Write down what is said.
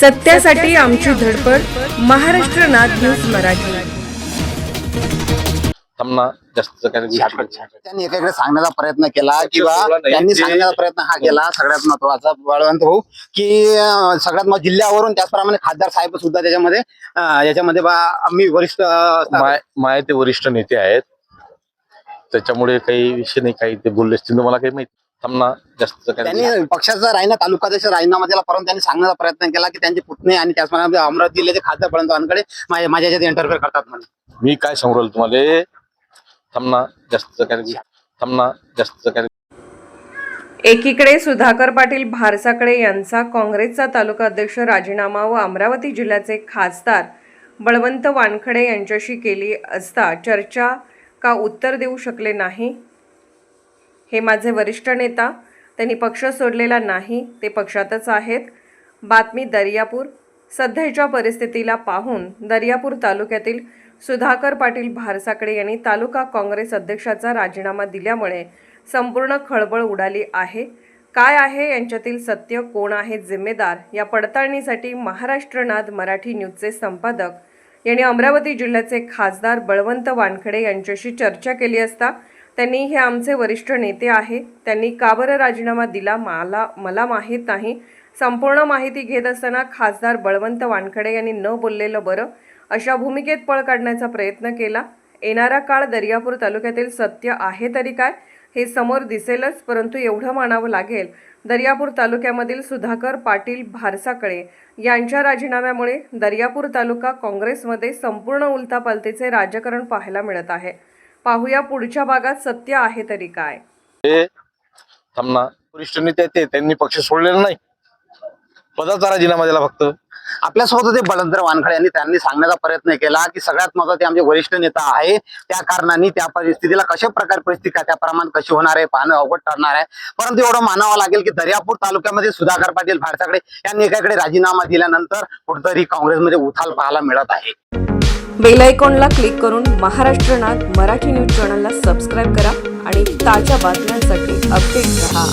सत्यासाठी आमची धडपड. महाराष्ट्र नाद न्यूज मराठी. त्यांनी एकीकडे सांगण्याचा प्रयत्न केला किंवा त्यांनी सांगण्याचा प्रयत्न हा केला सगळ्यात महत्वाचा बळवंत भाऊ की सगळ्यात जिल्ह्यावरून त्याचप्रमाणे खासदार साहेब सुद्धा त्याच्यामध्ये याच्यामध्ये आम्ही वरिष्ठ माय ते वरिष्ठ नेते आहेत, त्याच्यामुळे काही विषय नाही, काही ते बोलले असतील मला काही माहिती. त्यांनी पक्षाचा तालुकाध्यक्ष राजीनामा दिला, परंतु त्यांनी सांगण्याचा प्रयत्न केला की त्यांचे पुतणे आणि त्याचप्रमाणे अमरावती जिल्ह्याचे खासदार बळवंत वानखडे माझ्या याच्यात इंटरफेअर करतात म्हणे. मी काय सांगू राहिलो तुम्हाला, एकीकडे सुधाकर पाटील भारसाकडे यांचा काँग्रेसचा तालुका अध्यक्ष राजीनामा व अमरावती जिल्ह्याचे खासदार बळवंत वानखडे यांच्याशी केली असता चर्चा का उत्तर देऊ शकले नाही. हे माझे वरिष्ठ नेता, त्यांनी पक्ष सोडलेला नाही, ते पक्षातच आहेत. बातमी दर्यापूर. सध्याच्या परिस्थितीला पाहून दर्यापूर तालुक्यातील सुधाकर पाटील भारसाकडे यांनी तालुका काँग्रेस अध्यक्षाचा राजीनामा दिल्यामुळे संपूर्ण खळबळ उडाली आहे. काय आहे यांच्यातील सत्य, कोण आहे जिम्मेदार, या पडताळणीसाठी महाराष्ट्र नाद मराठी न्यूजचे संपादक यांनी अमरावती जिल्ह्याचे खासदार बळवंत वानखडे यांच्याशी चर्चा केली असता त्यांनी हे आमचे वरिष्ठ नेते आहे, त्यांनी का बरं राजीनामा दिला मला माहीत नाही. संपूर्ण माहिती घेत असताना खासदार बळवंत वानखडे यांनी न बोललेलं बरं, अशा भूमिकेत पळ काढण्याचा प्रयत्न केला. येणारा काळ दर्यापूर तालुक्यातील सत्य आहे तरी काय हे समोर दिसेलच, परंतु एवढं मानावं लागेल, दर्यापूर तालुक्यामधील सुधाकर पाटील भारसाकडे यांच्या राजीनाम्यामुळे दर्यापूर तालुका काँग्रेसमध्ये संपूर्ण उलथापालथीचे राजकारण पाहायला मिळत आहे. पाहूया पुढच्या भागात सत्य आहे तरी काय. वरिष्ठ नेते ते त्यांनी पक्ष सोडलेला नाही, पदाचा राजीनामा दिला फक्त. आपल्यासोबत होते बळवंत वानखडे यांनी त्यांनी सांगण्याचा प्रयत्न केला की सगळ्यात महत्त्वाचे आमचे वरिष्ठ नेता आहे, त्या कारणाने त्या परिस्थितीला कशा प्रकारे परिस्थिती त्याप्रमाणे कशी होणार आहे पाहणं अवघड ठरणार आहे. परंतु एवढं मानावं लागेल की दर्यापूर तालुक्यामध्ये सुधाकर पाटील भारसाकडे यांनी एकाकडे राजीनामा दिल्यानंतर कुठेतरी काँग्रेसमध्ये उथाल पाहायला मिळत आहे. बेल आयकॉनला क्लिक करून महाराष्ट्र नाद मराठी न्यूज चॅनलला सबस्क्राईब करा आणि ताज्या बातम्यांसाठी अपडेट रहा.